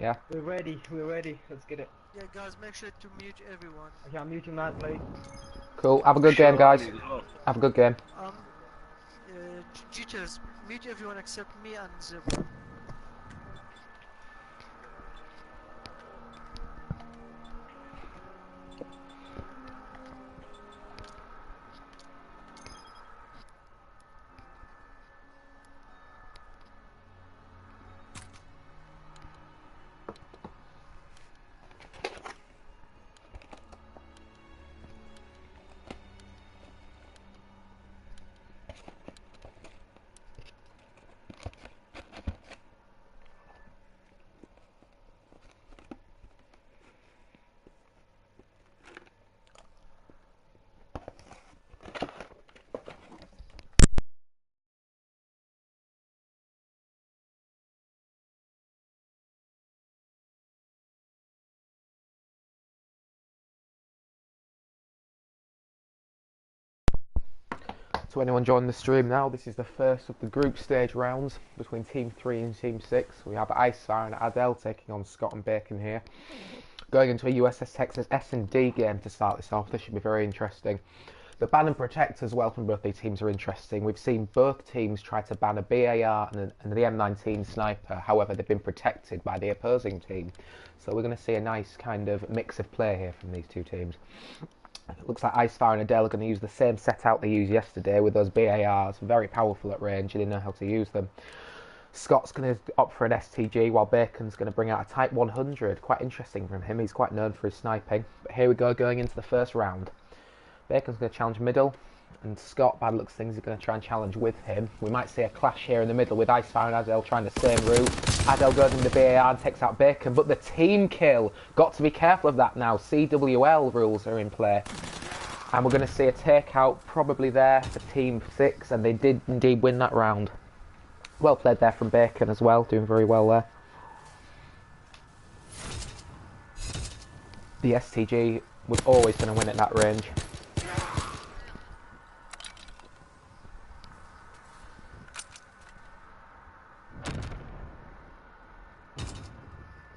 Yeah? We're ready. Let's get it. Yeah, guys, make sure to mute everyone. Okay, I'm muting that, please. Cool. Have a good game, Sure, I guys. need as well. Have a good game. Cheaters, mute everyone except me and Zebra. To anyone joining the stream now, this is the first of the group stage rounds between Team 3 and Team 6. We have Icefire and Adele taking on Scott and Bacon here. Going into a USS Texas S&D game to start this off. This should be very interesting. The ban and protect as well from both these teams are interesting. We've seen both teams try to ban a BAR and the M19 sniper. However, they've been protected by the opposing team. So we're going to see a nice kind of mix of play here from these two teams. It looks like Icefire and Adele are going to use the same setout they used yesterday with those BARs, very powerful at range, and they know how to use them. Scott's going to opt for an STG while Bacon's going to bring out a Type 100. Quite interesting from him, he's quite known for his sniping. But here we go, going into the first round. Bacon's going to challenge middle, and Scott, by the looks of things, is going to try and challenge with him. We might see a clash here in the middle with Icefire and Adele trying the same route. Adele goes into BAR and takes out Bacon, but the team kill. Got to be careful of that now. CWL rules are in play. And we're going to see a takeout probably there for Team 6, and they did indeed win that round. Well played there from Bacon as well, doing very well there. The STG was always going to win at that range.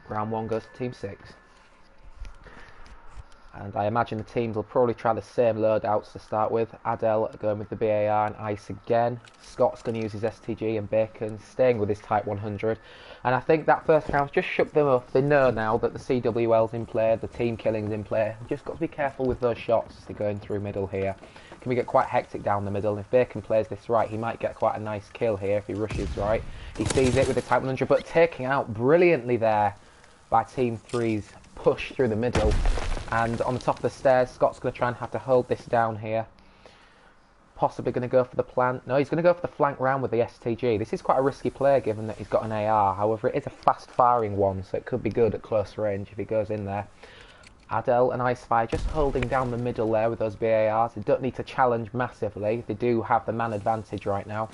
Round 1 goes to Team 6. And I imagine the teams will probably try the same loadouts to start with. Adele going with the BAR and Ice again. Scott's going to use his STG and Bacon staying with his Type 100. And I think that first round just shook them up. They know now that the CWL's in play, the team killing's in play. Just got to be careful with those shots as they're going through middle here. Can we get quite hectic down the middle? If Bacon plays this right, he might get quite a nice kill here if he rushes right. He sees it with the Type 100, but taking out brilliantly there by Team 3's push through the middle. And on the top of the stairs, Scott's going to try and have to hold this down here. Possibly going to go for the plant. No, he's going to go for the flank round with the STG. This is quite a risky play given that he's got an AR. However, it is a fast-firing one, so it could be good at close range if he goes in there. Adele and Icefire just holding down the middle there with those BARs. They don't need to challenge massively. They do have the man advantage right now.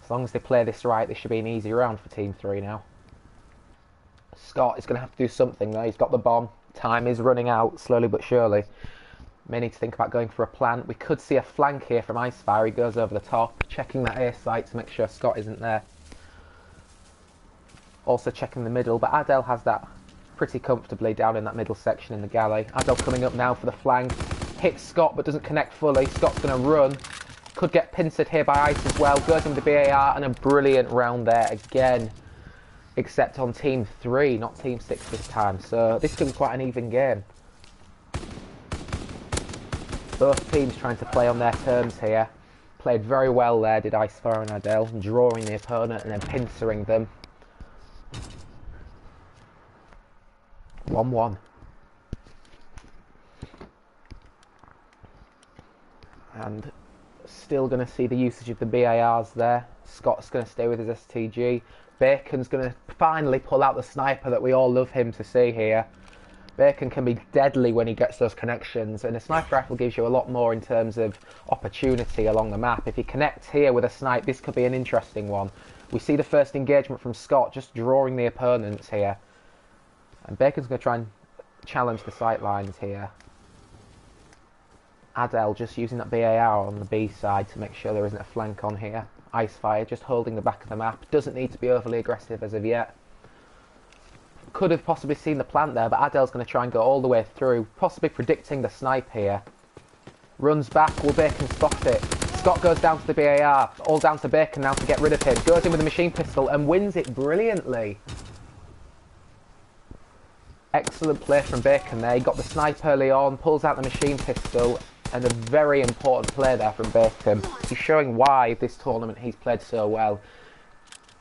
As long as they play this right, this should be an easy round for Team 3 now. Scott is going to have to do something though. He's got the bomb. Time is running out slowly but surely. May need to think about going for a plant. We could see a flank here from Icefire. He goes over the top, checking that A site to make sure Scott isn't there. Also checking the middle, but Adele has that pretty comfortably down in that middle section in the galley. Adele coming up now for the flank. Hits Scott but doesn't connect fully. Scott's going to run. Could get pincered here by Ice as well. Goes into BAR and a brilliant round there again. Except on Team 3, not Team 6 this time. So this could be quite an even game. Both teams trying to play on their terms here. Played very well there, did Icefire and Adele, drawing the opponent and then pincering them. 1-1. And still going to see the usage of the BARs there. Scott's going to stay with his STG. Bacon's going to finally pull out the sniper that we all love him to see here. Bacon can be deadly when he gets those connections, and a sniper rifle gives you a lot more in terms of opportunity along the map. If he connects here with a snipe, this could be an interesting one. We see the first engagement from Scott, just drawing the opponents here. And Bacon's going to try and challenge the sight lines here. Adele just using that BAR on the B side to make sure there isn't a flank on here. Icefire just holding the back of the map. Doesn't need to be overly aggressive as of yet. Could have possibly seen the plant there, but Adele's going to try and go all the way through, possibly predicting the snipe here. Runs back, will Bacon spot it? Scott goes down to the BAR, all down to Bacon now to get rid of him. Goes in with a machine pistol and wins it brilliantly. Excellent play from Bacon there. He got the snipe early on, pulls out the machine pistol, and a very important play there from Bacon. He's showing why this tournament he's played so well.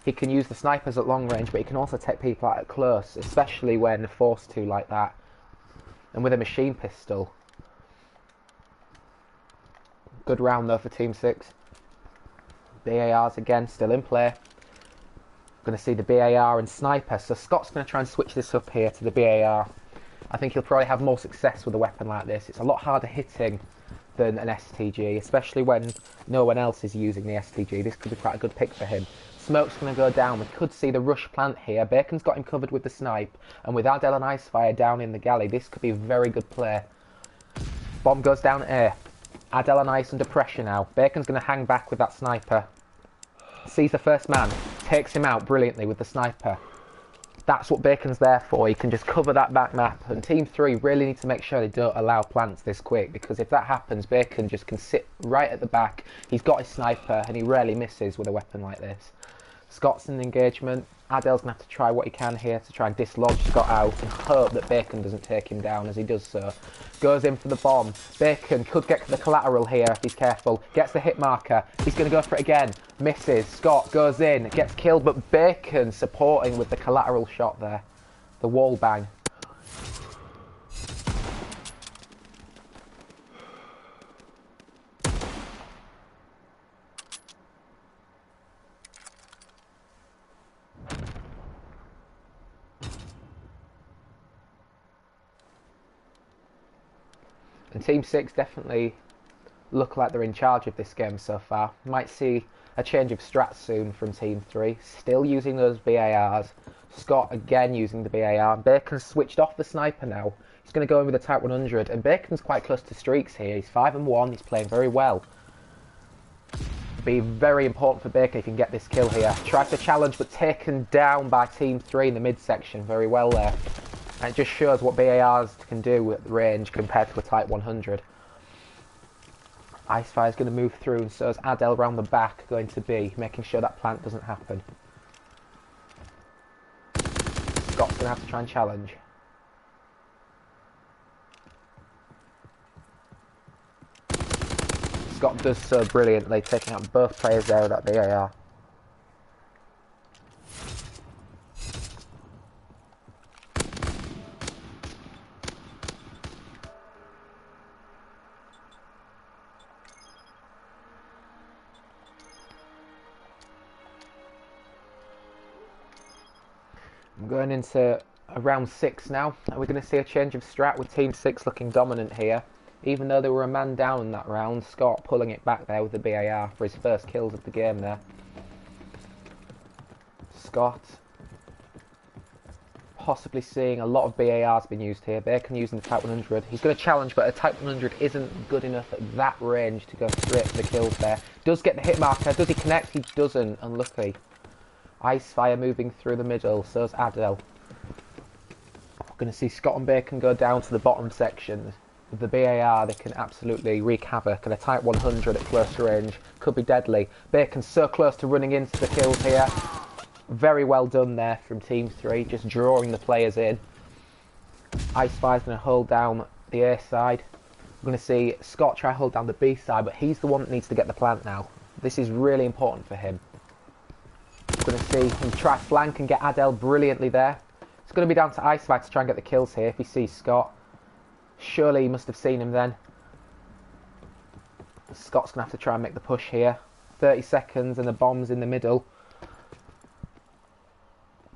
He can use the snipers at long range, but he can also take people out at close, especially when forced to like that. And with a machine pistol. Good round though for Team 6. BARs again, still in play. Going to see the BAR and sniper, so Scott's going to try and switch this up here to the BAR. I think he'll probably have more success with a weapon like this. It's a lot harder hitting than an STG, especially when no one else is using the STG. This could be quite a good pick for him. Smoke's going to go down. We could see the rush plant here. Bacon's got him covered with the snipe, and with Adele and Icefire down in the galley, this could be a very good play. Bomb goes down A. Adele and Ice under pressure now. Bacon's going to hang back with that sniper. Sees the first man, takes him out brilliantly with the sniper. That's what Bacon's there for. He can just cover that back map, and Team 3 really need to make sure they don't allow plants this quick, because if that happens, Bacon just can sit right at the back. He's got his sniper, and he rarely misses with a weapon like this. Scott's in the engagement. Adele's going to have to try what he can here to try and dislodge Scott out and hope that Bacon doesn't take him down as he does so. Goes in for the bomb. Bacon could get the collateral here if he's careful. Gets the hit marker. He's going to go for it again. Misses. Scott goes in. Gets killed, but Bacon supporting with the collateral shot there. The wall bang. And Team 6 definitely look like they're in charge of this game so far. Might see a change of strats soon from Team 3. Still using those BARs. Scott again using the BAR. Bacon's switched off the sniper now. He's going to go in with a Type 100. And Bacon's quite close to streaks here. He's 5-1. He's playing very well. Be very important for Bacon if he can get this kill here. Tries to challenge, but taken down by Team 3 in the midsection. Very well there. And it just shows what BARs can do at range compared to a Type 100. Icefire's going to move through, and so is Adele round the back going to B, making sure that plant doesn't happen. Scott's going to have to try and challenge. Scott does so brilliantly, taking out both players there with that BAR. I'm going into round 6 now, and we're going to see a change of strat with Team 6 looking dominant here. Even though they were a man down in that round, Scott pulling it back there with the BAR for his first kills of the game there. Scott possibly seeing a lot of BARs being used here. Bacon using the Type 100. He's going to challenge, but a Type 100 isn't good enough at that range to go straight for the kills there. Does get the hit marker. Does he connect? He doesn't. Unlucky. Icefire moving through the middle, so's Adele. We're going to see Scott and Bacon go down to the bottom section. With the BAR, they can absolutely wreak havoc, and a Type 100 at close range could be deadly. Bacon's so close to running into the kills here. Very well done there from Team 3, just drawing the players in. Icefire's going to hold down the A side. We're going to see Scott try to hold down the B side, but he's the one that needs to get the plant now. This is really important for him. We're going to see him try flank and get Adele brilliantly there. It's going to be down to Icefire to try and get the kills here if he sees Scott. Surely he must have seen him then. Scott's going to have to try and make the push here. 30 seconds and the bomb's in the middle.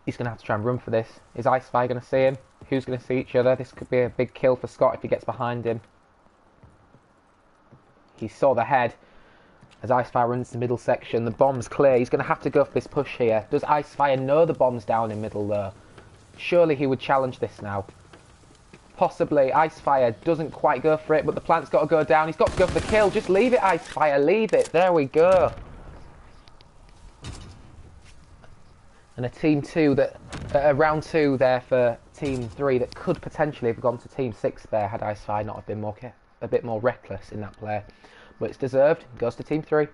He's going to have to try and run for this. Is Icefire going to see him? Who's going to see each other? This could be a big kill for Scott if he gets behind him. He saw the head. As Icefire runs the middle section, the bomb's clear. He's going to have to go for this push here. Does Icefire know the bomb's down in middle though? Surely he would challenge this now. Possibly. Icefire doesn't quite go for it, but the plant's got to go down. He's got to go for the kill. Just leave it, Icefire. Leave it. There we go. And a Team 2 that Round 2 there for Team 3 that could potentially have gone to Team 6 there had Icefire not have been a bit more reckless in that play. But it's deserved. Goes to Team 3.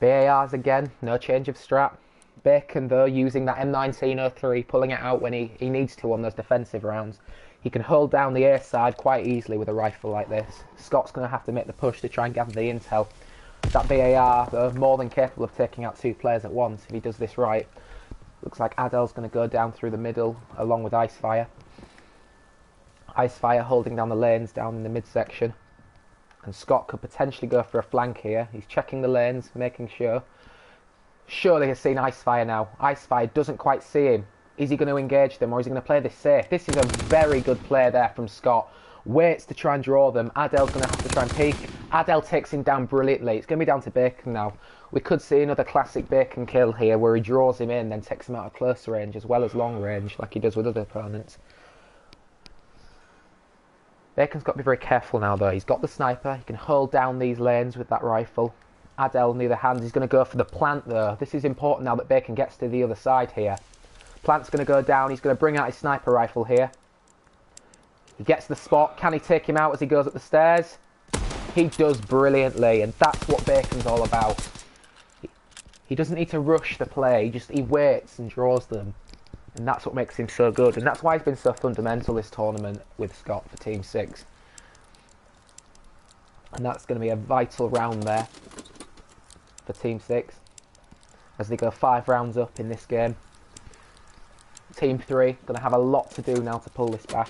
BARs again, no change of strat. Bacon though using that M1903, pulling it out when he needs to on those defensive rounds. He can hold down the A side quite easily with a rifle like this. Scott's going to have to make the push to try and gather the intel. That BAR though, more than capable of taking out 2 players at once if he does this right. Looks like Adel's going to go down through the middle along with Icefire. Icefire holding down the lanes down in the midsection. And Scott could potentially go for a flank here. He's checking the lanes, making sure. Surely has seen Icefire now. Icefire doesn't quite see him. Is he going to engage them or is he going to play this safe? This is a very good play there from Scott. Waits to try and draw them. Adel's going to have to try and peek. Adel takes him down brilliantly. It's going to be down to Bacon now. We could see another classic Bacon kill here where he draws him in, then takes him out of close range as well as long range like he does with other opponents. Bacon's got to be very careful now though. He's got the sniper. He can hold down these lanes with that rifle. Adel, on the other hand, is going to go for the plant though. This is important now that Bacon gets to the other side here. Plant's going to go down. He's going to bring out his sniper rifle here. He gets the spot. Can he take him out as he goes up the stairs? He does brilliantly, and that's what Bacon's all about. He doesn't need to rush the play. He waits and draws them. And that's what makes him so good. And that's why he's been so fundamental this tournament with Scott for Team 6. And that's going to be a vital round there for Team 6. As they go 5 rounds up in this game. Team 3 going to have a lot to do now to pull this back.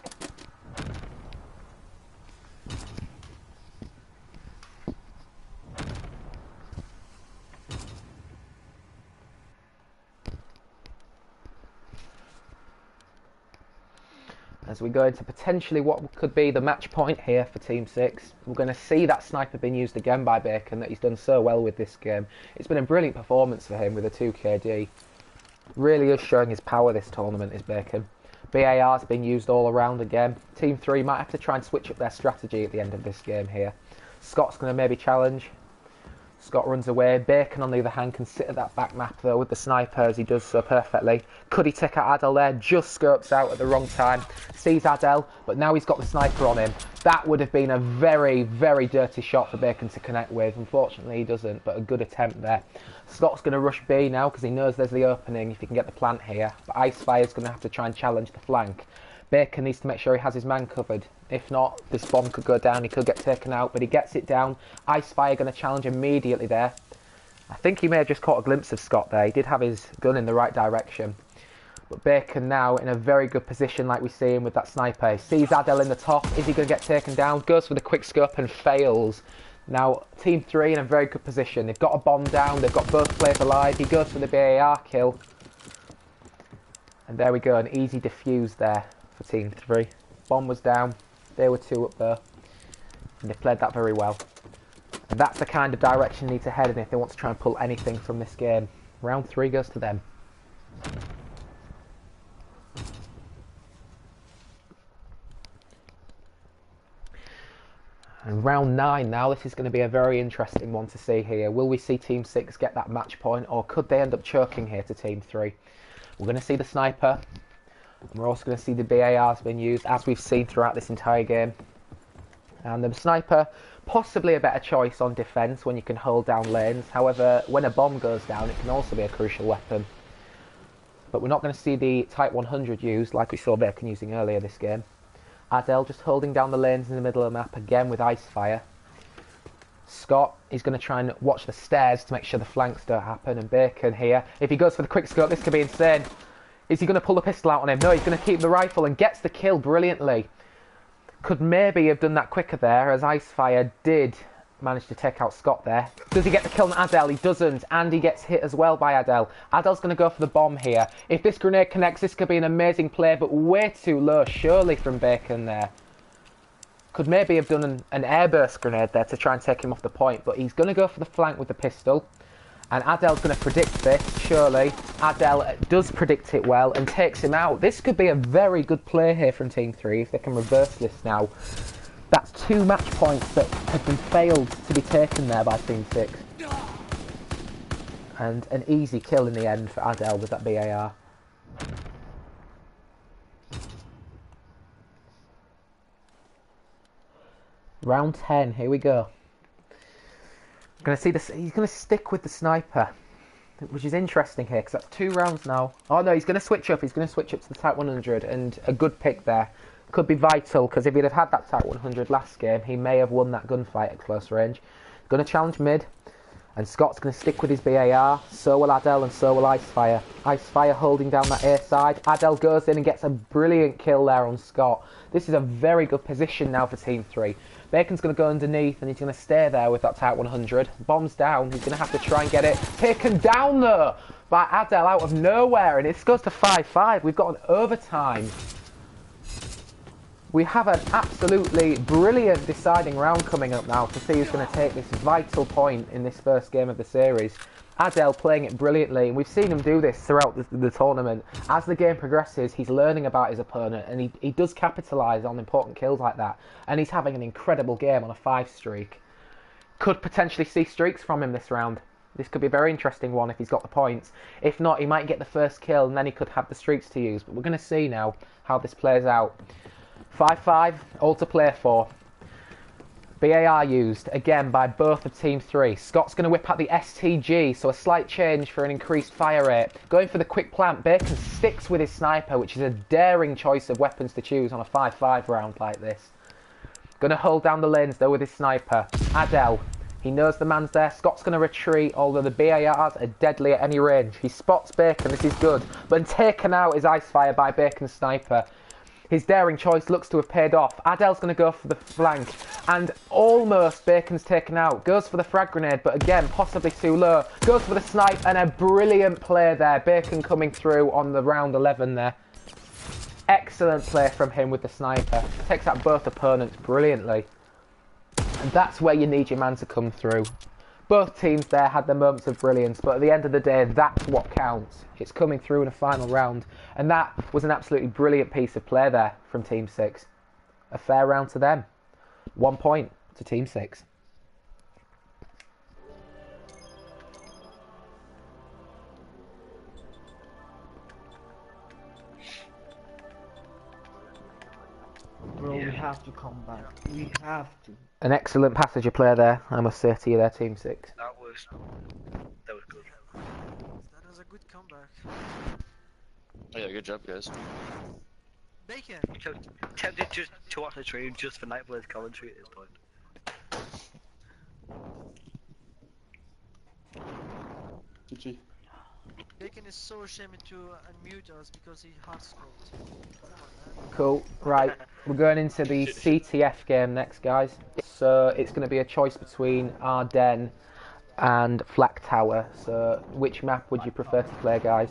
As we go into potentially what could be the match point here for Team 6. We're going to see that sniper being used again by Bacon that he's done so well with this game. It's been a brilliant performance for him with a 2KD. Really is showing his power this tournament is Bacon. BAR's been used all around again. Team 3 might have to try and switch up their strategy at the end of this game here. Scott's going to maybe challenge. Scott runs away. Bacon, on the other hand, can sit at that back map, though, with the sniper, as he does so perfectly. Could he take out Adel there? Just scopes out at the wrong time. Sees Adel, but now he's got the sniper on him. That would have been a very, very dirty shot for Bacon to connect with. Unfortunately, he doesn't, but a good attempt there. Scott's going to rush B now, because he knows there's the opening if he can get the plant here. But Icefire's going to have to try and challenge the flank. Bacon needs to make sure he has his man covered. If not, this bomb could go down, he could get taken out, but he gets it down. Icefire going to challenge immediately there. I think he may have just caught a glimpse of Scott there. He did have his gun in the right direction. But Bacon now in a very good position like we see him with that sniper. He sees Adel in the top. Is he going to get taken down? Goes for the quick scope and fails. Now, Team 3 in a very good position. They've got a bomb down. They've got both players alive. He goes for the BAR kill. And there we go, an easy defuse there for Team 3. Bomb was down. They were 2 up there. And they played that very well. And that's the kind of direction they need to head in if they want to try and pull anything from this game. Round 3 goes to them. And round 9 now, this is going to be a very interesting one to see here. Will we see Team 6 get that match point, or could they end up choking here to Team 3? We're going to see the sniper, and we're also going to see the BARs being used, as we've seen throughout this entire game. And the sniper, possibly a better choice on defence when you can hold down lanes. However, when a bomb goes down, it can also be a crucial weapon. But we're not going to see the Type 100 used, like we saw Bacon using earlier this game. Adel just holding down the lanes in the middle of the map again with Icefire. Scott is going to try and watch the stairs to make sure the flanks don't happen. And Bacon here, if he goes for the quick scope, this could be insane. Is he going to pull the pistol out on him? No, he's going to keep the rifle and gets the kill brilliantly. Could maybe have done that quicker there, as Icefire did manage to take out Scott there. Does he get the kill on Adel? He doesn't, and he gets hit as well by Adel. Adel's going to go for the bomb here. If this grenade connects, this could be an amazing play, but way too low, surely, from Bacon there. Could maybe have done an airburst grenade there to try and take him off the point, but he's going to go for the flank with the pistol. And Adel's going to predict this, surely. Adel does predict it well and takes him out. This could be a very good play here from Team 3 if they can reverse this now. That's 2 match points that have been failed to be taken there by Team 6. And an easy kill in the end for Adel with that BAR. Round 10, here we go. Gonna see this. He's gonna stick with the sniper, which is interesting here because that's 2 rounds now. Oh no, he's gonna switch up. He's gonna switch up to the Type 100, and a good pick there. Could be vital because if he'd have had that Type 100 last game, he may have won that gunfight at close range. Gonna challenge mid, and Scott's gonna stick with his BAR. So will Adel, and so will Icefire. Icefire holding down that A side. Adel goes in and gets a brilliant kill there on Scott. This is a very good position now for Team 3. Bacon's going to go underneath and he's going to stay there with that Type 100. Bombs down. He's going to have to try and get it taken down though by Adel out of nowhere. And it goes to 5-5. We've got an overtime. We have an absolutely brilliant deciding round coming up now to see who's going to take this vital point in this first game of the series. Adel playing it brilliantly, and we've seen him do this throughout the tournament. As the game progresses, he's learning about his opponent, and he does capitalise on important kills like that. And he's having an incredible game on a 5 streak. Could potentially see streaks from him this round. This could be a very interesting one if he's got the points. If not, he might get the first kill, and then he could have the streaks to use. But we're going to see now how this plays out. 5-5, all to play for. BAR used, again, by both of Team 3. Scott's going to whip out the STG, so a slight change for an increased fire rate. Going for the quick plant, Bacon sticks with his sniper, which is a daring choice of weapons to choose on a 5-5 round like this. Going to hold down the lanes, though, with his sniper. Adel, he knows the man's there. Scott's going to retreat, although the BARs are deadly at any range. He spots Bacon, this is good, but taken out is Icefire by Bacon's sniper. His daring choice looks to have paid off. Adel's going to go for the flank, and almost Bacon's taken out. Goes for the frag grenade, but again, possibly too low. Goes for the snipe, and a brilliant play there. Bacon coming through on the round 11 there. Excellent play from him with the sniper. Takes out both opponents brilliantly. And that's where you need your man to come through. Both teams there had their moments of brilliance, but at the end of the day, that's what counts. It's coming through in a final round, and that was an absolutely brilliant piece of play there from Team 6. A fair round to them. 1 point to Team 6. Bro, we have to come back. We have to. An excellent passenger player there, I must say to you there, Team 6. That was good. That was a good comeback. Yeah, good job, guys. Bacon! Tempted just to watch the stream just for Nightblade's commentary at this point. GG. Bacon is so ashamed to unmute us because he hard scrolled. Come on, man. Cool, right, we're going into the CTF game next, guys. So it's going to be a choice between Ardennes and Flak Tower. So which map would you prefer to play, guys?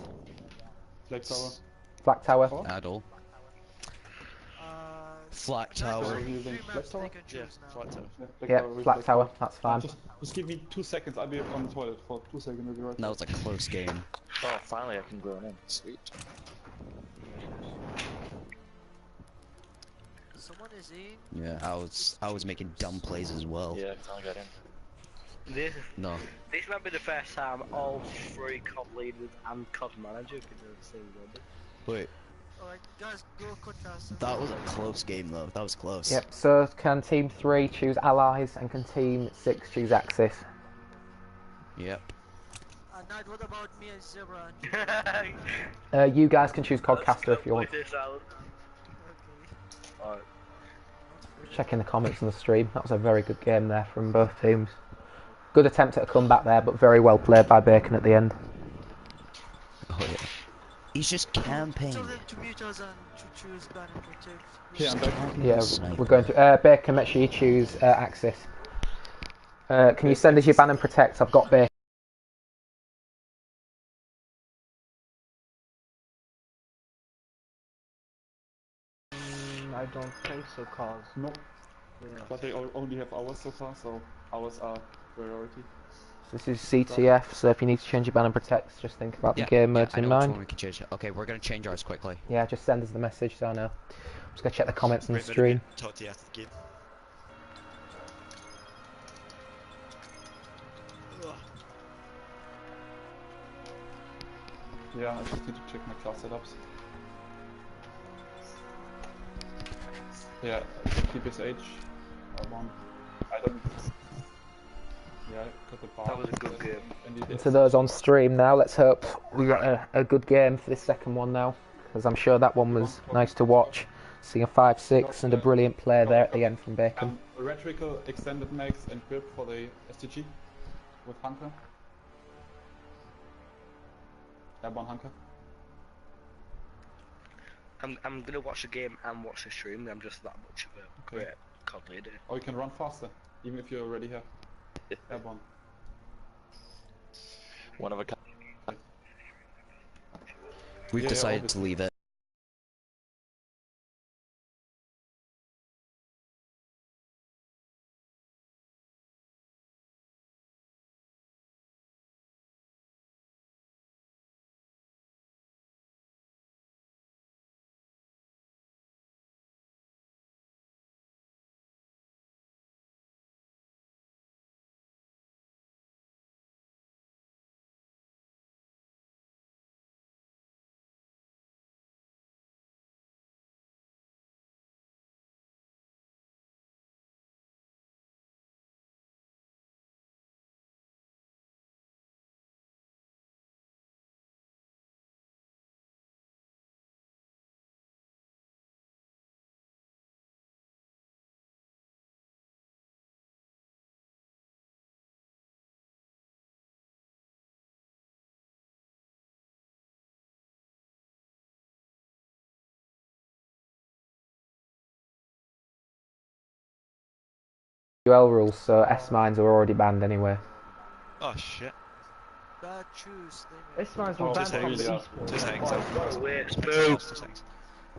Flag tower. Flak Tower? Adel. Uh, Flak Nightblade, tower. Are you using three flag maps tower? they can choose now. Flag tower. Yeah, Flak Tower, that's fine. Just give me 2 seconds, I'll be on the toilet for 2 seconds, I'll be right That was a close game. Oh, finally I can go in. Sweet. Someone is in. Yeah, I was making dumb plays as well. Yeah, finally got in. No. This might be the first time all 3 COD leaders and COD manager can do the same rubber. Wait, Alright, guys, go Codcaster. that was a close game though. That was close. Yep, so can Team 3 choose Allies and can Team 6 choose Axis? Yep. Knight, what about me and Zebra? You guys can choose Codcaster if you want. This out. Okay. Alright. Check in the comments on the stream. That was a very good game there from both teams. Good attempt at a comeback there, but very well played by Bacon at the end. Oh yeah. He's just campaigning. Tell them to mute us and to choose ban and protect. Yeah, I'm back. Yeah, we're going to... Bacon, make sure you choose Axis. Can you send us your ban and protect? I've got Bacon. I don't think so, cause No, yeah. but they only have hours so far, so hours are priority. This is CTF, so if you need to change your ban and protect, just think about the game modes I in know which mind. one we can change. Okay, we're gonna change ours quickly. Yeah, just send us the message so I know. I'm just going to check the comments on the stream. Talk to you after the game. Yeah, I just need to check my class setups. Yeah, PPSH. One. I don't. Yeah, got the bar. That was a good game. And to those on stream now, let's hope we got a good game for this second one now, because I'm sure that one was nice to watch. Seeing a 5-6 and a brilliant play there at the end from Bacon. Rhetorical extended max and grip for the STG with Hunker. Airborne Hunker. I'm gonna watch the game and watch the stream. I'm just that much of a great COD leader. Or you can run faster, even if you're already here. Airborne. One of a kind. We've Yeah, decided to leave it. Rules, so S mines are already banned anyway. Oh shit. Bad choose. This man's been banned from the Just esports. hangs.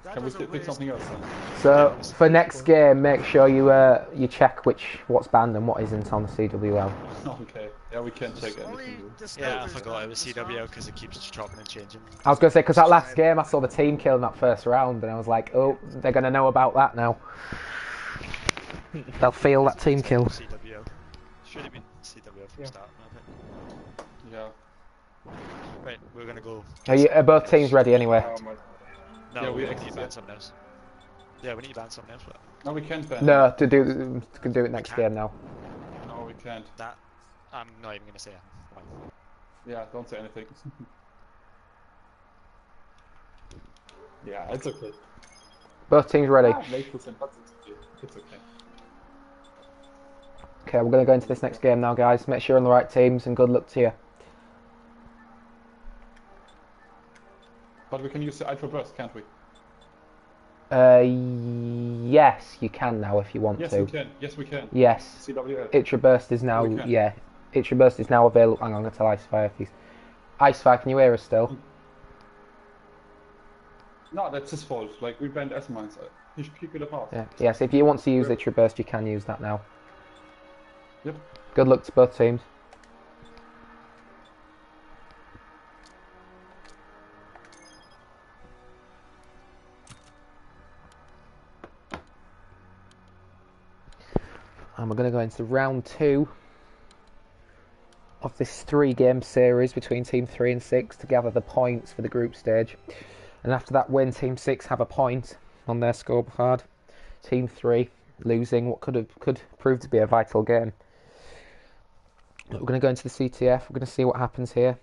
That Can we was a pick waste. something else then? So for next game, make sure you check what's banned and what isn't on the CWL. Okay. Yeah, we can check Only anything. the Yeah, I snipers forgot it was banned, CWO because it keeps chopping and changing. I was going to say, because that last game I saw the team kill in that first round, and I was like, oh, they're going to know about that now. They'll feel that team kill. CWO. Should have been CWO from start. Yeah. Right, we're gonna go. Are both teams ready anyway? No, Yeah, we we need to exit. ban something else. Yeah, we need to ban something else. But No, we can't ban. No, to do it next can't. game now. No, we can't. that, I'm not even gonna say it. Why? Yeah, don't say anything. Yeah, it's okay. Both teams ready. It's okay. Okay, we're going to go into this next game now, guys. Make sure you're on the right teams, and good luck to you. But we can use the Ultra Burst, can't we? Yes, you can now if you want Yes, to. we can. Yes, we can. Yes. CWL. Itra Burst is now, We can. yeah. Itra Burst is now available. Hang on, I'm going to tell Icefire if he's... Icefire, can you hear us still? No, that's his fault. Like, we banned S-Mines. He should kick it apart. Yeah. Yes, if you want to use Itra Burst, you can use that now. Yep. Good luck to both teams. And we're going to go into round 2 of this 3-game series between Team 3 and 6 to gather the points for the group stage. And after that win, Team 6 have a point on their scorecard. Team 3 losing what could prove to be a vital game. We're going to go into the CTF. We're going to see what happens here.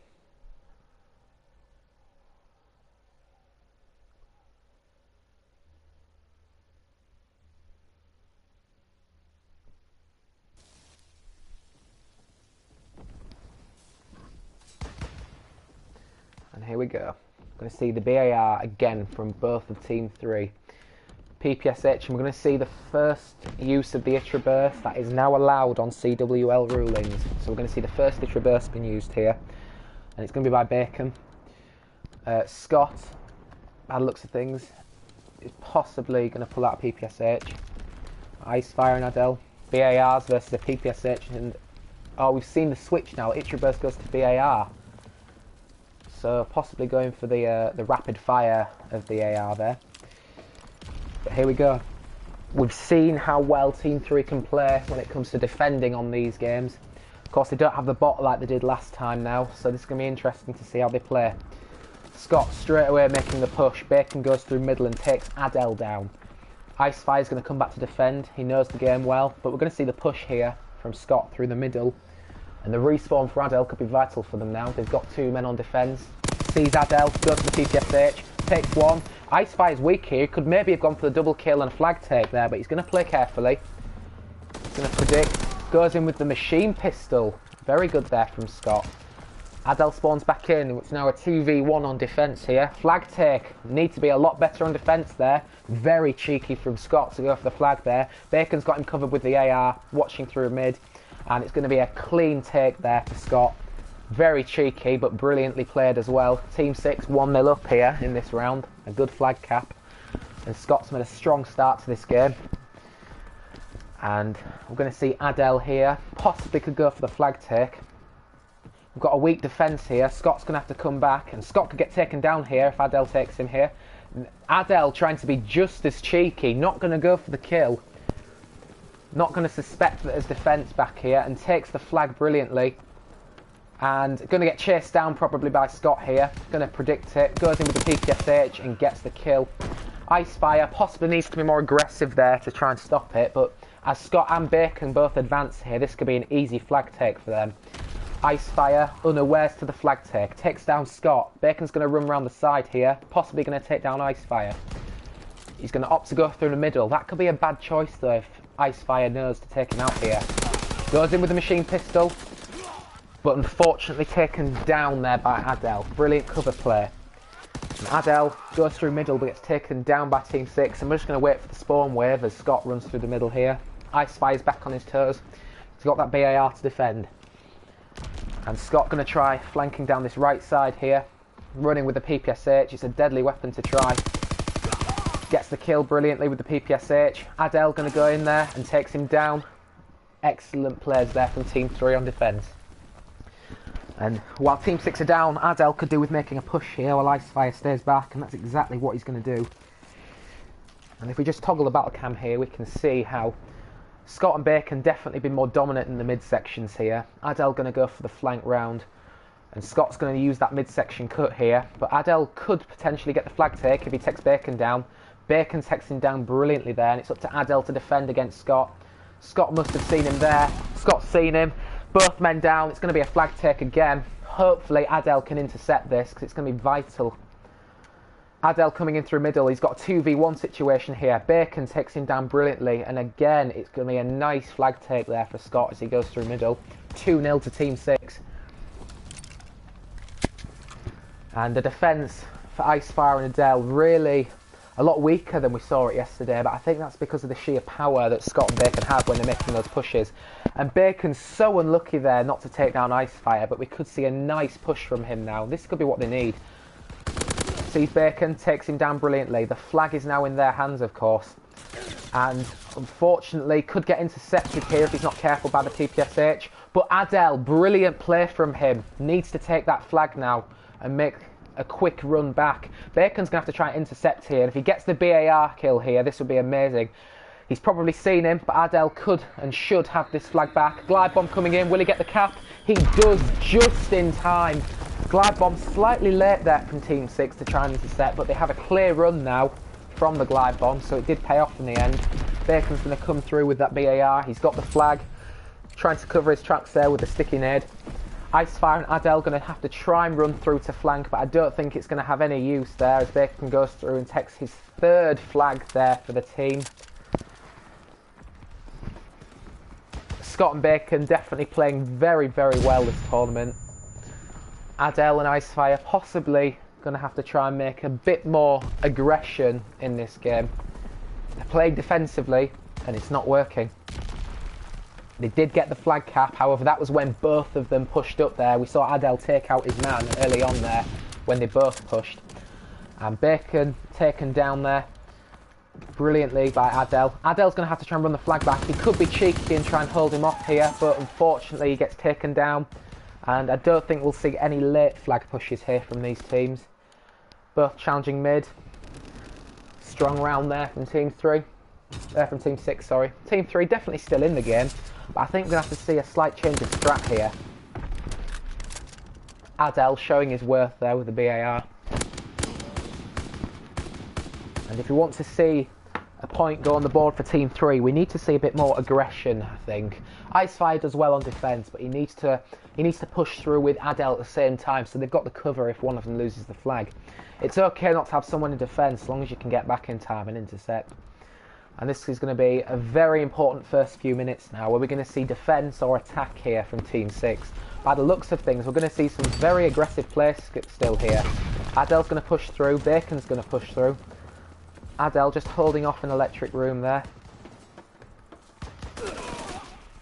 And here we go. We're going to see the BAR again from both of Team 3. PPSH, and we're going to see the first use of the Itra Burst that is now allowed on CWL rulings. So we're going to see the first Itra Burst being used here, and it's going to be by Bacon. Scott, by the looks of things, is possibly going to pull out a PPSH. Icefire and Adele. BARs versus a PPSH, and oh, we've seen the switch now. Itra Burst goes to BAR. So possibly going for the rapid fire of the AR there. But here we go. We've seen how well Team 3 can play when it comes to defending on these games. Of course, they don't have the bot like they did last time now, so this is going to be interesting to see how they play. Scott straight away making the push. Bacon goes through middle and takes Adele down. Icefire's going to come back to defend. He knows the game well, but we're going to see the push here from Scott through the middle. And the respawn for Adele could be vital for them now. They've got 2 men on defence. Sees Adele, goes to the PPSH, takes 1. Icefire's weak here. He could maybe have gone for the double kill and a flag take there, but he's going to play carefully. He's going to predict. Goes in with the machine pistol. Very good there from Scott. Adele spawns back in. It's now a 2v1 on defence here. Flag take. Need to be a lot better on defence there. Very cheeky from Scott to go for the flag there. Bacon's got him covered with the AR, watching through mid. And it's going to be a clean take there for Scott. Very cheeky, but brilliantly played as well. Team 6 1-0 up here in this round. A good flag cap. And Scott's made a strong start to this game. And we're going to see Adele here. Possibly could go for the flag take. We've got a weak defence here. Scott's going to have to come back. And Scott could get taken down here if Adele takes him here. Adele trying to be just as cheeky. Not going to go for the kill. Not going to suspect that there's defence back here. And takes the flag brilliantly. And going to get chased down probably by Scott here. Going to predict it. Goes in with the PPSH and gets the kill. Icefire possibly needs to be more aggressive there to try and stop it. But as Scott and Bacon both advance here, this could be an easy flag take for them. Icefire, unawares to the flag take. Takes down Scott. Bacon's going to run around the side here. Possibly going to take down Icefire. He's going to opt to go through the middle. That could be a bad choice though if Icefire knows to take him out here. Goes in with the machine pistol. But unfortunately taken down there by Adele. Brilliant cover play. And Adele goes through middle but gets taken down by Team 6. And we're just going to wait for the spawn wave as Scott runs through the middle here. Icefire's back on his toes. He's got that BAR to defend. And Scott going to try flanking down this right side here. Running with the PPSH. It's a deadly weapon to try. Gets the kill brilliantly with the PPSH. Adele going to go in there and takes him down. Excellent plays there from Team 3 on defence. And while Team 6 are down, Adele could do with making a push here while Icefire stays back, and that's exactly what he's going to do. And if we just toggle the battle cam here, we can see how Scott and Bacon definitely been more dominant in the mid-sections here. Adele going to go for the flank round, and Scott's going to use that mid-section cut here. But Adele could potentially get the flag take if he takes Bacon down. Bacon takes him down brilliantly there, and it's up to Adele to defend against Scott. Scott must have seen him there. Scott's seen him. Both men down. It's going to be a flag take again. Hopefully Adele can intercept this because it's going to be vital. Adele coming in through middle. He's got a 2v1 situation here. Bacon takes him down brilliantly. And again, it's going to be a nice flag take there for Scott as he goes through middle. 2-0 to Team 6. And the defence for Icefire and Adele really a lot weaker than we saw it yesterday, but I think that's because of the sheer power that Scott and Bacon have when they're making those pushes. And Bacon's so unlucky there not to take down Icefire, but we could see a nice push from him now. This could be what they need. Sees Bacon, takes him down brilliantly. The flag is now in their hands, of course. And unfortunately, could get intercepted here if he's not careful by the TPSH. But Adele, brilliant play from him. Needs to take that flag now and make a quick run back. Bacon's going to have to try and intercept here. If he gets the BAR kill here, this would be amazing. He's probably seen him, but Adele could and should have this flag back. Glide bomb coming in. Will he get the cap? He does, just in time. Glide bomb slightly late there from Team 6 to try and intercept, but they have a clear run now from the glide bomb, so it did pay off in the end. Bacon's going to come through with that BAR. He's got the flag. Trying to cover his tracks there with the sticky nade. Icefire and Adele going to have to try and run through to flank, but I don't think it's going to have any use there as Bacon goes through and takes his 3rd flag there for the team. Scott and Bacon definitely playing very, very well this tournament. Adele and Icefire possibly going to have to try and make a bit more aggression in this game. They're playing defensively and it's not working. They did get the flag cap, however that was when both of them pushed up there. We saw Adele take out his man early on there when they both pushed. And Bacon taken down there brilliantly by Adele. Adele's going to have to try and run the flag back. He could be cheeky and try and hold him off here, but unfortunately he gets taken down. And I don't think we'll see any late flag pushes here from these teams. Both challenging mid. Strong round there from Team 3. From Team 6, sorry. Team 3 definitely still in the game, but I think we're going to have to see a slight change of strat here. Adele showing his worth there with the BAR. And if we want to see a point go on the board for Team 3, we need to see a bit more aggression, I think. Icefire does well on defence, but he needs to push through with Adel at the same time, so they've got the cover if one of them loses the flag. It's okay not to have someone in defence, as long as you can get back in time and intercept. And this is going to be a very important first few minutes now, where we're going to see defence or attack here from Team 6. By the looks of things, we're going to see some very aggressive play still here. Adel's going to push through, Bacon's going to push through. Adel just holding off an electric room there.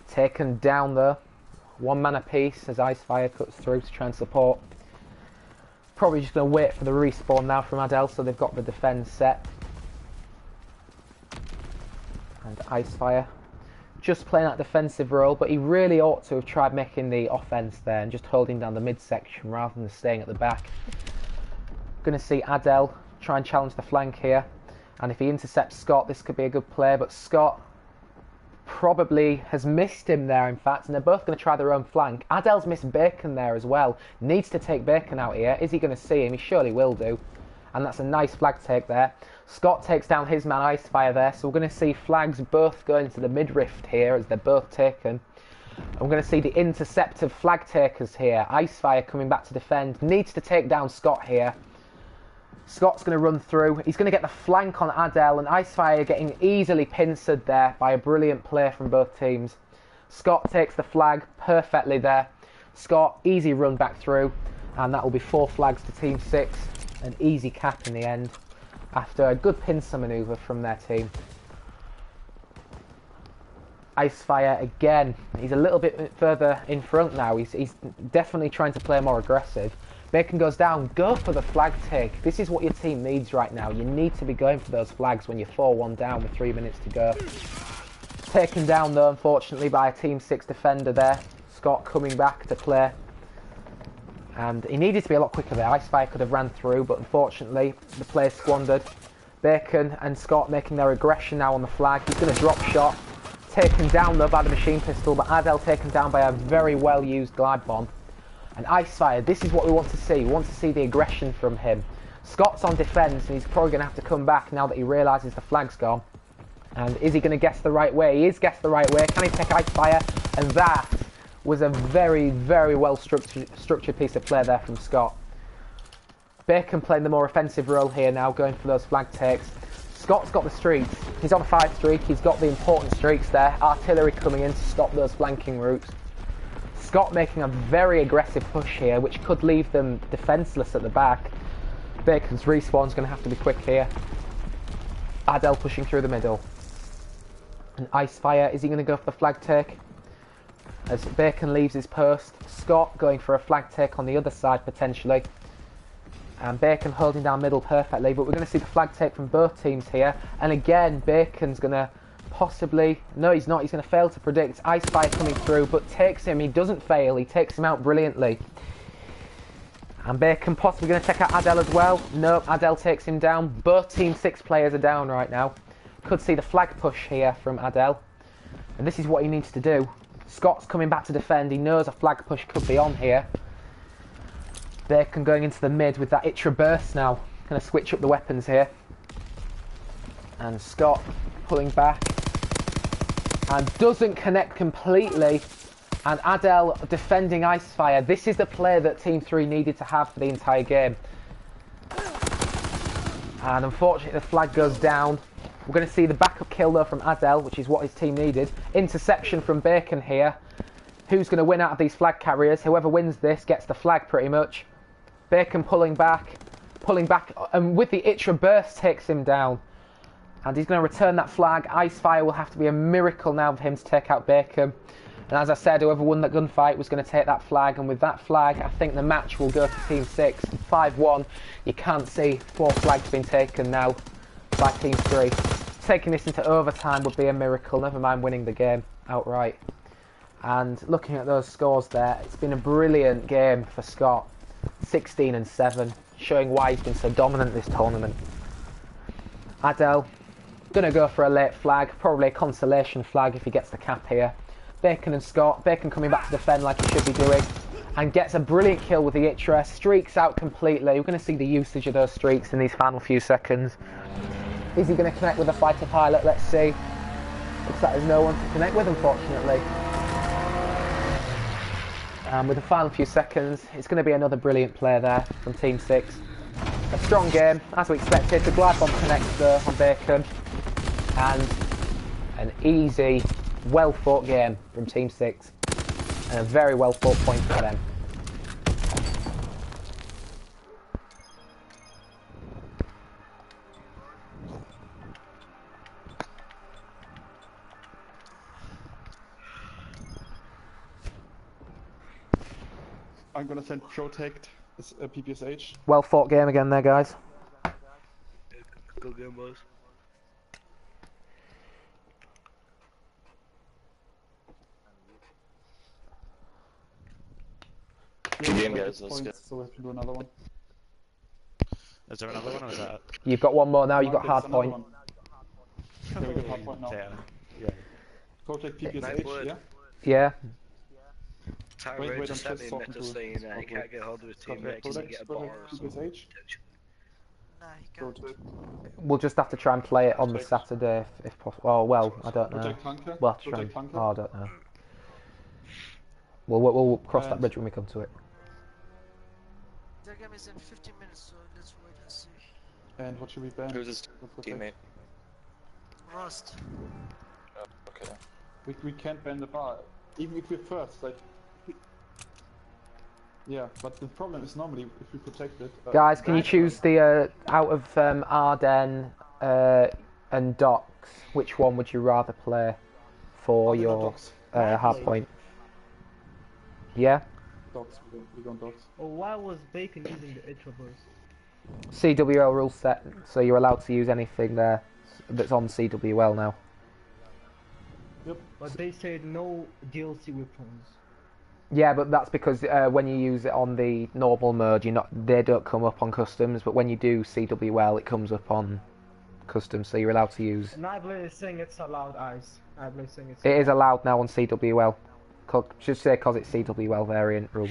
Taken down though. One man apiece as Icefire cuts through to try and support. Probably just going to wait for the respawn now from Adel, so they've got the defence set. And Icefire just playing that defensive role, but he really ought to have tried making the offence there and just holding down the midsection rather than staying at the back. Going to see Adel try and challenge the flank here. And if he intercepts Scott, this could be a good play, but Scott probably has missed him there, in fact, and they're both going to try their own flank. Adel's missed Bacon there as well. Needs to take Bacon out here. Is he going to see him? He surely will do. And that's a nice flag take there. Scott takes down his man Icefire there, so we're going to see flags both going to the mid-rift here as they're both taken. And we're going to see the interceptive flag takers here. Icefire coming back to defend. Needs to take down Scott here. Scott's going to run through. He's going to get the flank on Adel, and Icefire getting easily pincered there by a brilliant play from both teams. Scott takes the flag perfectly there. Scott, easy run back through, and that will be 4 flags to Team 6. An easy cap in the end after a good pincer manoeuvre from their team. Icefire again. He's a little bit further in front now. He's definitely trying to play more aggressive. Bacon goes down. Go for the flag take. This is what your team needs right now. You need to be going for those flags when you're 4-1 down with 3 minutes to go. Taken down though, unfortunately, by a Team 6 defender there. Scott coming back to play. And he needed to be a lot quicker there. Icefire could have ran through, but unfortunately the play squandered. Bacon and Scott making their aggression now on the flag. He's going to drop shot. Taken down though by the machine pistol, but Adel taken down by a very well used glide bomb. And Icefire, this is what we want to see. We want to see the aggression from him. Scott's on defence, and he's probably going to have to come back now that he realises the flag's gone. And is he going to guess the right way? He is guessed the right way. Can he take Icefire? And that was a very, very well structured piece of play there from Scott. Bacon playing the more offensive role here now, going for those flag takes. Scott's got the streaks. He's on a 5 streak. He's got the important streaks there. Artillery coming in to stop those flanking routes. Scott making a very aggressive push here, which could leave them defenceless at the back. Bacon's respawn's going to have to be quick here. Adel pushing through the middle. And Icefire, is he going to go for the flag take? As Bacon leaves his post, Scott going for a flag take on the other side potentially. And Bacon holding down middle perfectly, but we're going to see the flag take from both teams here. And again, Bacon's going to possibly... No, he's not. He's going to fail to predict. Icefire coming through, but takes him. He doesn't fail. He takes him out brilliantly. And Bacon possibly going to take out Adel as well. Nope, Adel takes him down. Both Team 6 players are down right now. Could see the flag push here from Adel. And this is what he needs to do. Scott's coming back to defend. He knows a flag push could be on here. Bacon going into the mid with that Itra burst now. Going to switch up the weapons here. And Scott pulling back. And doesn't connect completely. And Adel defending Icefire. This is the play that Team 3 needed to have for the entire game. And unfortunately the flag goes down. We're going to see the backup kill though from Adel, which is what his team needed. Interception from Bacon here. Who's going to win out of these flag carriers? Whoever wins this gets the flag pretty much. Bacon pulling back, and with the Itra burst takes him down. And he's going to return that flag. Icefire will have to be a miracle now for him to take out Bacon. And as I said, whoever won that gunfight was going to take that flag. And with that flag, I think the match will go to Team 6. 5-1. You can't see 4 flags being taken now by Team 3. Taking this into overtime would be a miracle, never mind winning the game outright. And looking at those scores there, it's been a brilliant game for Scott. 16-7, showing why he's been so dominant this tournament. Adel, going to go for a late flag, probably a consolation flag if he gets the cap here. Bacon and Scott, Bacon coming back to defend like he should be doing, and gets a brilliant kill with the Itra, streaks out completely. We're going to see the usage of those streaks in these final few seconds. Is he going to connect with a fighter pilot? Let's see. Looks like there's no one to connect with, unfortunately. And with the final few seconds, it's going to be another brilliant play there from Team 6. A strong game, as we expected. The glide bomb connects there on Bacon. And an easy, well-fought game from Team 6. And a very well-fought point for them. I'm gonna send Protect as a PPSH. Well-fought game again there, guys. Good game, boys. Good game, guys. Let's points, so we have to do another one. Is there another one or is that? You've got one more now, you've got There's hard another point. one. Okay, we got hard point now. Yeah. Protect Night PPSH, word. yeah? Yeah. Ty Wait, Ray wait, just I'm sent me a just message talking saying to he can't get hold of his teammate Protect, because he get a bar or something. PPSH. Nah, he can't. Protect, We'll just have to try and play it on the Saturday if possible. Oh, well, I don't know. Protect Hunker. We'll have to try Protect and... Hunker. Oh, I don't know. We'll cross that And- bridge when we come to it. Their game is in 15 minutes, so let's wait and see. And what should we ban? Who's his For Protect? teammate? Rust. Okay. We can't ban the bar, even if we're first, like... Yeah, but the problem is normally if we protect it... Guys, can you ban- choose the out of Arden and Docks? Which one would you rather play for Arden or your Docks? hard point? Yeah? Dogs, we're going dogs. Oh, why was Bacon using the Ultra Burst? CWL rule set, so you're allowed to use anything there that's on CWL now. Yep. But they said no DLC weapons. Yeah, but that's because when you use it on the normal mode, they don't come up on customs. But when you do CWL, it comes up on customs, so you're allowed to use. Nightblade is saying it's allowed, Ice. Nightblade is saying it's It is allowed now on CWL. Should say because it's CWL variant rules.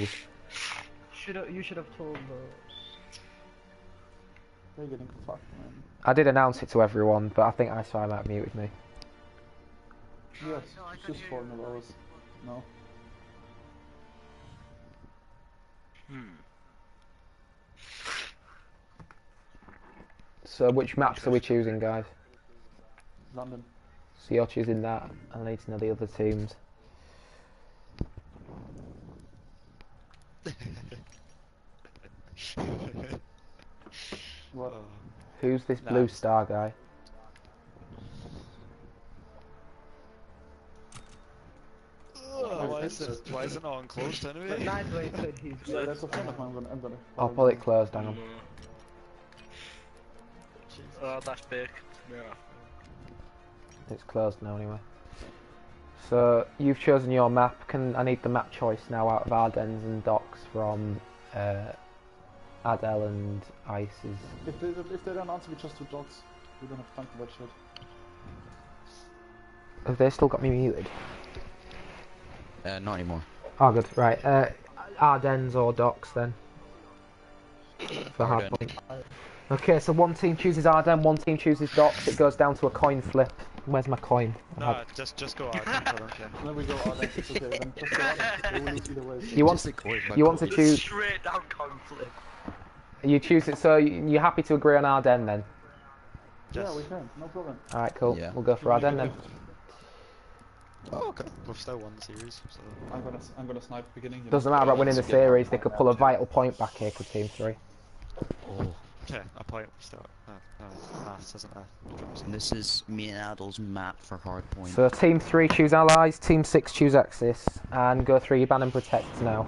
You should have told They're getting fucked, man. I did announce it to everyone, but I think I saw him out muted me. Yes, No, I it's can just hear falling you. of ours. No. So which maps are we choosing, guys? London. So you're choosing that, and I need to know the other teams. What? Who's this Nah. blue star guy? Why is it not enclosed But anyway? Nightblade said he's Yeah, that's a friend of mine. I'm gonna. I'll pull it closed, hang on. Oh, that's big. Yeah. It's closed now anyway. So you've chosen your map. I need the map choice now out of Ardennes and Docks from Adele and Ice's. If they don't answer, we just do dogs. We don't have time for that shit. Have they still got me muted? Not anymore. Oh, good. Right. Ardennes or Docks then. For hard Ardennes. point. Okay, so one team chooses Ardennes, one team chooses Docks. It goes down to a coin flip. Where's my coin? No, just go out. I don't care. And then we go out. It's okay. Then just go out. They will lose either way. So. You want to choose? Straight down conflict. You choose it. So you're happy to agree on Ardennes then? Yeah, we can. No problem. All right, cool. Yeah. We'll go for Ardennes then. Oh, okay. We've still won the series, so... I'm gonna snipe beginning. You Doesn't matter about winning the series. They could pull a vital point back here. Could Team 3. Oh. Okay, a point start. This isn't a... And this is me and Adel's map for hardpoint. So Team 3 choose Allies. Team 6 choose Axis, and go through your ban and protect now.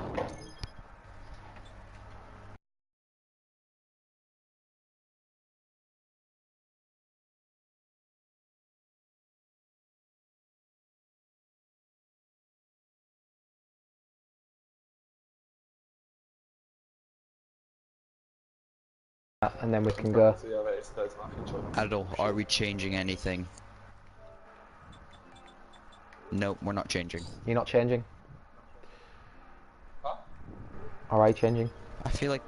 And then we can go. Adel, are we changing anything? Nope, we're not changing. You're not changing. Huh? Alright, changing. I feel like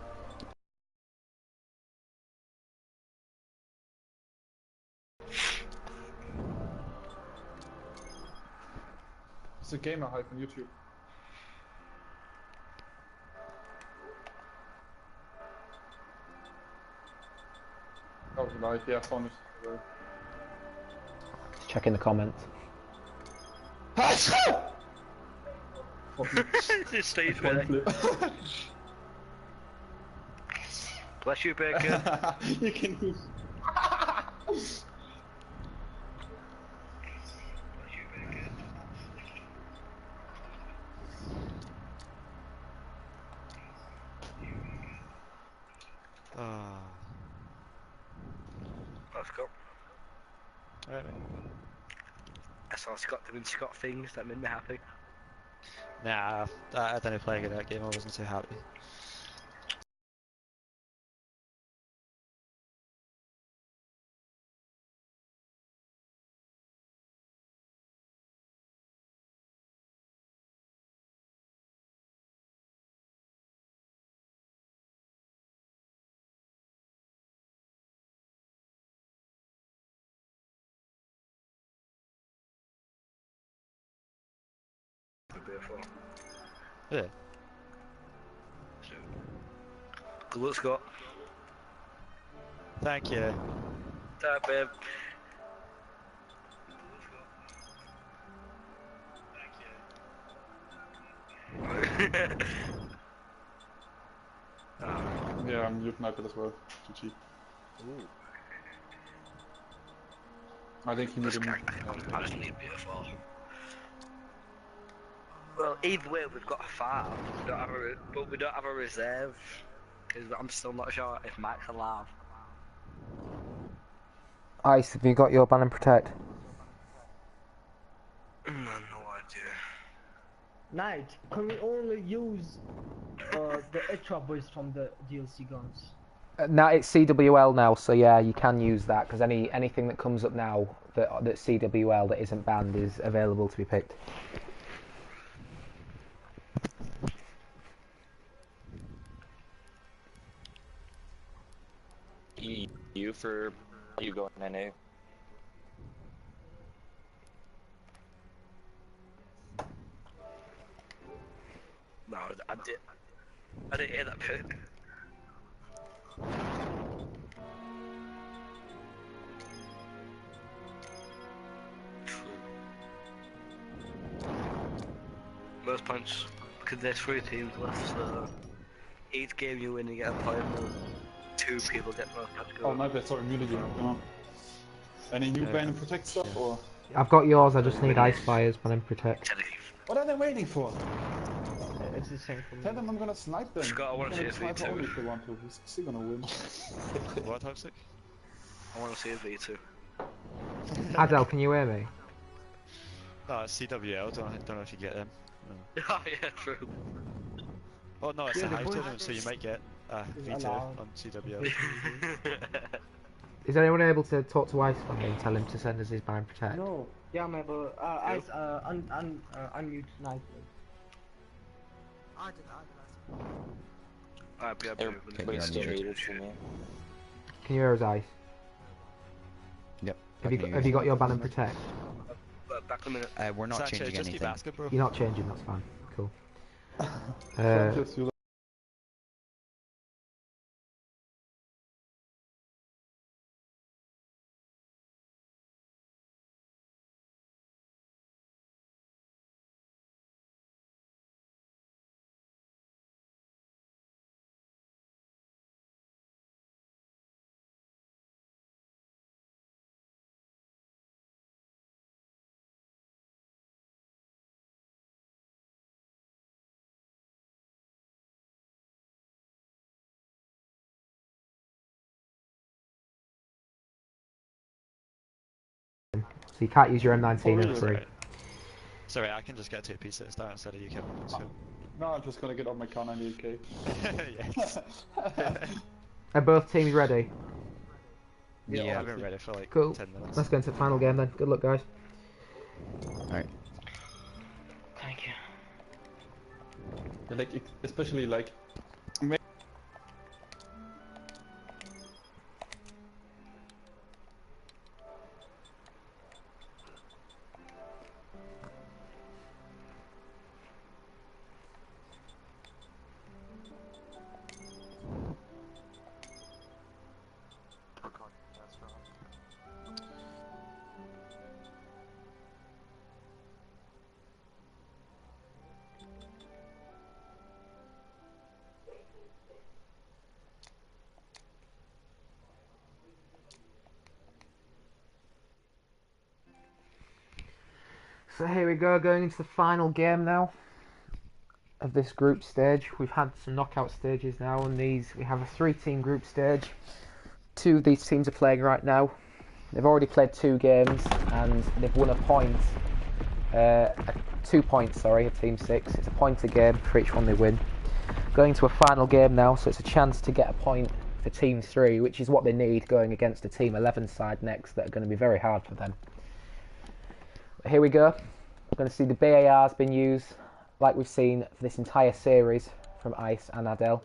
It's a Gamer Hive on YouTube. Oh, live, yeah, I found it. Just checking the comments. Just Steve really. Bless you, Bacon. You can use. Let's go. Alright, mate. I saw Scott doing Scott things that made me happy. Nah, I didn't play that game, I wasn't too happy. Beautiful. Yeah. Good luck, Scott. Thank you. Ta, babe. Yeah, I'm muting iPad as well. GG. Ooh. I think he muted me. I just need beautiful. Well, either way, we've got a farm, but we don't have a reserve. Because I'm still not sure if Mike's alive. Ice, have you got your ban and protect? No idea. Knight, can we only use the extra boys from the DLC guns? Now it's CWL now, so yeah, you can use that because anything that comes up now that's CWL that isn't banned is available to be picked. You for you going NA? No, I didn't hear that bit. Most points, because there's 3 teams left, so each game you win, you get a point. 2 people get most points. Oh, my bad, sorry, muted you. Come on. Any new ban and protect stuff, or? I've got yours, I just need Ice Fire's ban and protect. What are they waiting for? It's the same for me. Tell them I'm gonna snipe them. Scott, I wanna see a sniper V2. only if they want to. He's still gonna win. What, Toxic? I want to see a V2. Adele, can you hear me? No, it's CWL, don't know if you get them. No. Oh yeah, true. Oh no, it's Yeah, a the Hive voice tournament, so you might get is V2 allowed. on CWL. Is anyone able to talk to Ice Fire and tell him to send us his ban and protect? No, yeah, my bro. Ice, unmute Knight. I did. I'd be Everybody's traded for me. Can you hear us, Ice? Yep. Have you got your ban and protect? Back a minute. We're not Sanchez, changing just keep anything. asking, bro. You're not changing, that's fine. Cool. Sanchez, you So you can't use your M19 Oh, and free. Sorry, I can just get 2 pieces down instead of you, Kevin. So. No, I'm just gonna get on my car 98k. Yes. Are both teams ready? Yeah, I've been ready for like Cool. 10 minutes. Let's go into the final game then. Good luck, guys. Alright. Thank you. Like, especially like. So here we go, going into the final game now of this group stage. We've had some knockout stages now, and we have a 3-team group stage. 2 of these teams are playing right now. They've already played 2 games and they've won a point. 2 points, sorry, of Team 6. It's a point a game for each one they win. Going to a final game now, so it's a chance to get a point for Team 3, which is what they need going against a Team 11 side next that are going to be very hard for them. But here we go. We're going to see the BAR has been used, like we've seen for this entire series from Ice and Adele.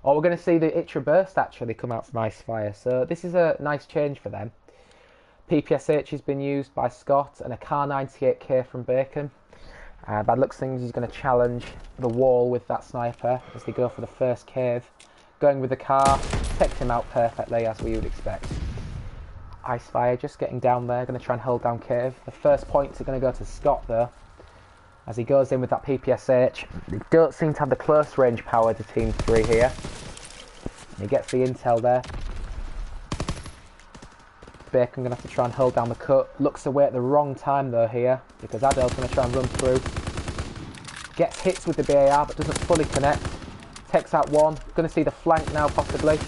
Or we're going to see the Itra Burst actually come out from Icefire, so this is a nice change for them. PPSH has been used by Scott and a Car 98K from Bacon. Bad looks things, he's going to challenge the wall with that sniper as they go for the first cave. Going with the car, takes him out perfectly as we would expect. Icefire just getting down there, going to try and hold down cave. The first points are going to go to Scott though, as he goes in with that PPSH. They don't seem to have the close range power to Team 3 here. He gets the intel there. Bacon going to have to try and hold down the cut. Looks away at the wrong time though here, because Adele's going to try and run through. Gets hits with the BAR but doesn't fully connect. Takes out one. Going to see the flank now possibly.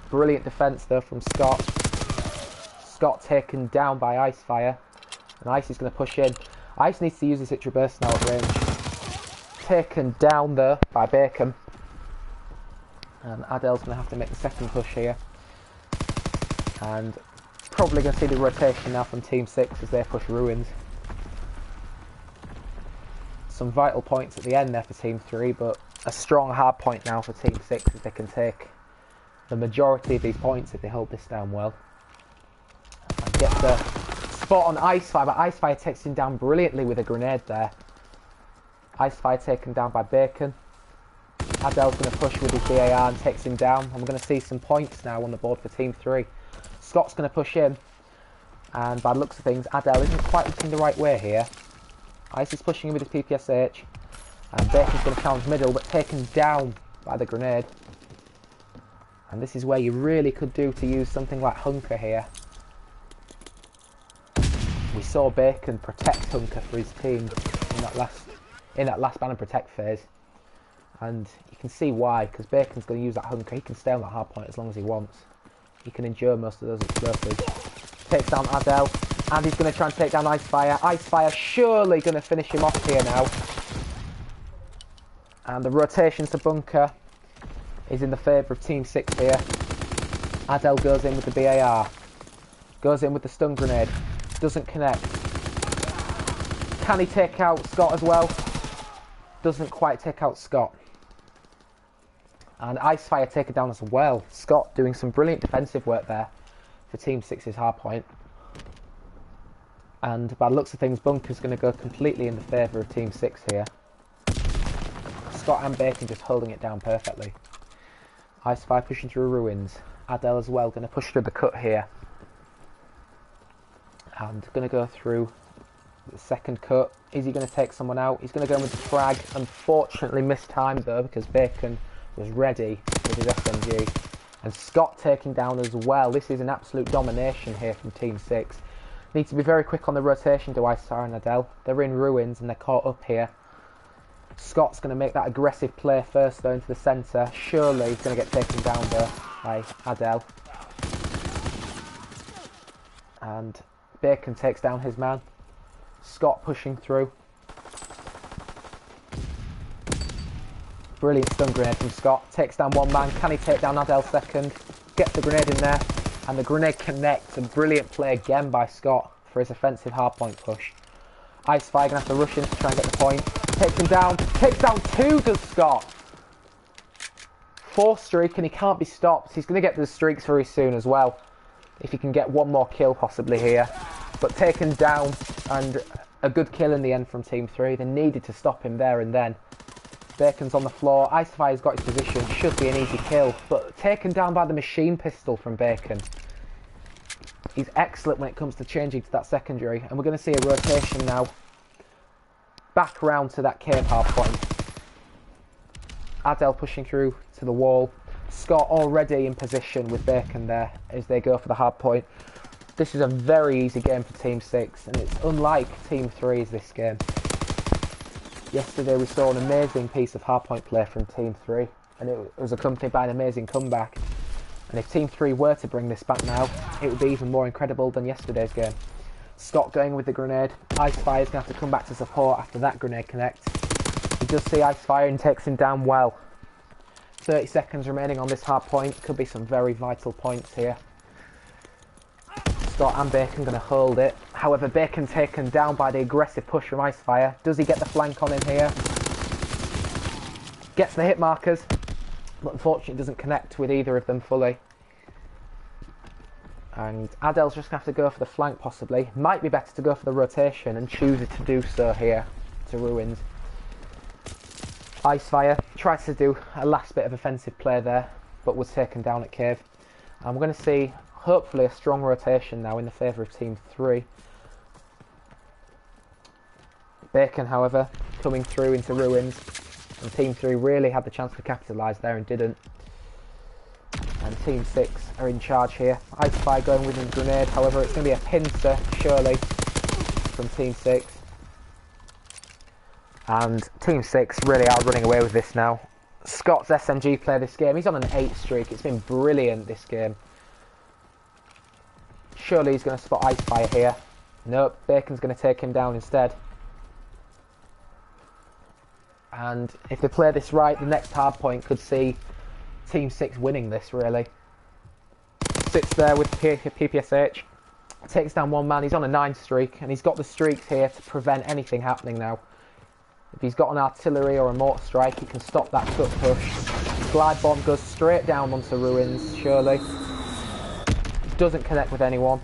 Brilliant defence though from Scott. Scott taken down by Icefire. And Ice is going to push in. Ice needs to use his Itra Burst now at range. Taken down though by Bacon. And Adele's going to have to make the second push here. And probably going to see the rotation now from Team 6 as they push Ruins. Some vital points at the end there for Team 3, but a strong hard point now for Team 6 as they can take the majority of these points if they hold this down well. And get the spot on Icefire, but Icefire takes him down brilliantly with a grenade there. Icefire taken down by Bacon. Adele's going to push with his BAR and takes him down, and we're going to see some points now on the board for Team 3. Scott's going to push in, and by the looks of things, Adele isn't quite looking the right way here. Ice is pushing in with his PPSH, and Bacon's going to challenge middle, but taken down by the grenade. And this is where you really could do to use something like Hunker here. We saw Bacon protect Hunker for his team in that last ban and protect phase, and you can see why, because Bacon's going to use that Hunker. He can stay on that hard point as long as he wants. He can endure most of those explosives. Takes down Adele, and he's going to try and take down Icefire. Icefire surely going to finish him off here now. And the rotation to bunker is in the favour of Team 6 here. Adele goes in with the BAR. Goes in with the stun grenade. Doesn't connect. Can he take out Scott as well? Doesn't quite take out Scott. And Icefire taken down as well. Scott doing some brilliant defensive work there for Team 6's hardpoint. And by the looks of things, Bunker's going to go completely in the favour of Team 6 here. Scott and Bacon just holding it down perfectly. Icefire pushing through Ruins. Adele as well, going to push through the cut here. And going to go through the second cut. Is he going to take someone out? He's going to go in with the frag. Unfortunately mistimed though, because Bacon was ready with his SMG. And Scott taking down as well. This is an absolute domination here from Team 6. Need to be very quick on the rotation to Icefire and Adele. They're in Ruins and they're caught up here. Scott's going to make that aggressive play first though into the centre. Surely he's going to get taken down there by Adele. And Bacon takes down his man. Scott pushing through. Brilliant stun grenade from Scott. Takes down one man. Can he take down Adele second? Gets the grenade in there. And the grenade connects. A brilliant play again by Scott for his offensive hardpoint push. Icefire going to have to rush in to try and get the point. Takes him down. Takes down 2 does Scott. 4 streak and he can't be stopped. He's going to get to the streaks very soon as well. If he can get one more kill possibly here. But taken down, and a good kill in the end from Team 3. They needed to stop him there and then. Bacon's on the floor. Icefire's got his position. Should be an easy kill. But taken down by the machine pistol from Bacon. He's excellent when it comes to changing to that secondary. And we're going to see a rotation now. Back round to that cave hard point. Adele pushing through to the wall. Scott already in position with Bacon there as they go for the hard point. This is a very easy game for Team 6, and it's unlike Team 3's this game. Yesterday we saw an amazing piece of hardpoint play from Team 3, and it was accompanied by an amazing comeback. And if Team 3 were to bring this back now, it would be even more incredible than yesterday's game. Scott going with the grenade. Icefire's going to have to come back to support after that grenade connect. He does see Icefire and takes him down well. 30 seconds remaining on this hard point. Could be some very vital points here. Scott and Bacon going to hold it. However, Bacon taken down by the aggressive push from Icefire. Does he get the flank on him here? Gets the hit markers, but unfortunately doesn't connect with either of them fully. And Adel's just going to have to go for the flank possibly. Might be better to go for the rotation and choose to do so here to Ruins. Icefire tries to do a last bit of offensive play there, but was taken down at cave. And we're going to see hopefully a strong rotation now in the favour of Team 3. Bacon, however, coming through into Ruins. And Team 3 really had the chance to capitalise there and didn't. And Team 6 are in charge here. Icefire going with his grenade, however it's going to be a pincer, surely, from Team 6. And Team 6 really are running away with this now. Scott's SMG play this game, he's on an 8 streak, it's been brilliant this game. Surely he's going to spot Icefire here. Nope, Bacon's going to take him down instead. And if they play this right, the next hard point could see Team 6 winning this, really. Sits there with PPSH. Takes down one man. He's on a 9 streak. And he's got the streaks here to prevent anything happening now. If he's got an artillery or a mortar strike, he can stop that cut push. Glide bomb goes straight down onto Ruins, surely. Doesn't connect with anyone.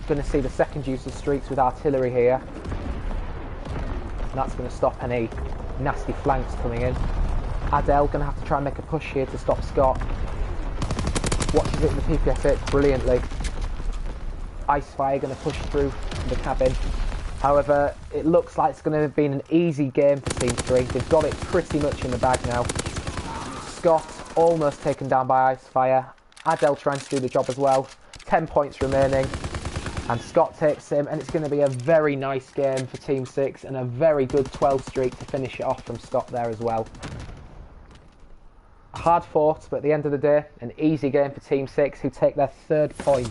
Going to see the second use of streaks with artillery here. And that's going to stop any nasty flanks coming in. Adele going to have to try and make a push here to stop Scott. Watches it with the PPSH brilliantly. Icefire going to push through the cabin. However, it looks like it's going to have been an easy game for Team 3. They've got it pretty much in the bag now. Scott almost taken down by Icefire. Adele trying to do the job as well. 10 points remaining. And Scott takes him, and it's going to be a very nice game for Team 6 and a very good 12 streak to finish it off from Scott there as well. Hard fought, but at the end of the day, an easy game for Team 6 who take their 3rd point.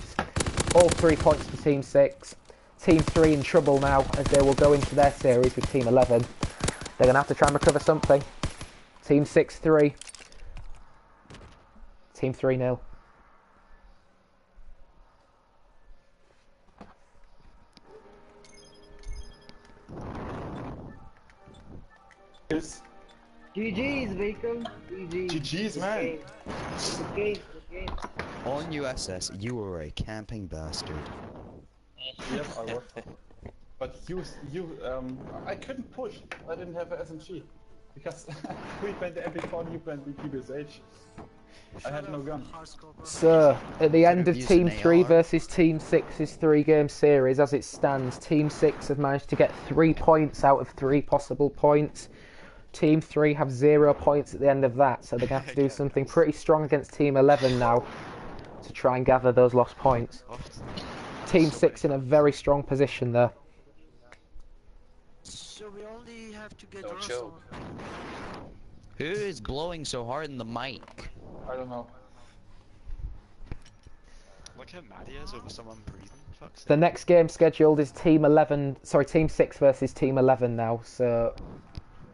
All 3 points for Team 6. Team 3 in trouble now as they will go into their series with Team 11. They're going to have to try and recover something. Team 6 3. Team 3 0. Yes. GG's, Bacon. GG's, man. Good game. On USS, you were a camping bastard. Yep, I was. But I couldn't push. I didn't have an SMG. Because we played the MP4 and you played the PPSH. I had no gun. So, at the end of Team 3 versus Team 6's 3-game series, as it stands, Team 6 have managed to get 3 points out of 3 possible points. Team 3 have 0 points at the end of that, so they're going to have to do something pretty strong against Team 11 now to try and gather those lost points. Team 6 in a very strong position there. So we only have to get Don't Russell. choke. Who is blowing so hard in the mic? I don't know. Look how mad he is over someone breathing. Fuck's The sake. next game scheduled is Team 6 versus Team 11 now, so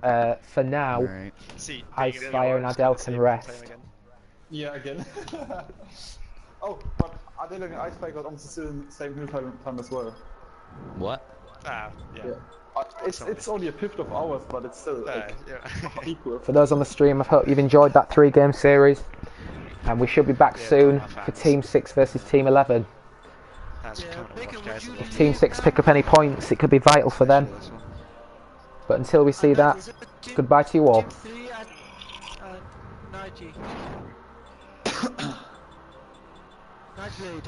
for now, Alright. See, Icefire and Adele can rest. Yeah, again. Oh, but Adele and Icefire got almost the same hill time as well. What? Ah, yeah. It's only a fifth of ours, but it's still like, Yeah. equal. For those on the stream, I hope you've enjoyed that 3-game series, and we should be back soon for Team 6 versus Team 11. That's Yeah, coming to Bacon, watch, would guys. you If Team 6 pick up any points, it could be vital for them. But until we see And that, is it team- goodbye to you all. Team 3 at 90. Night Blade.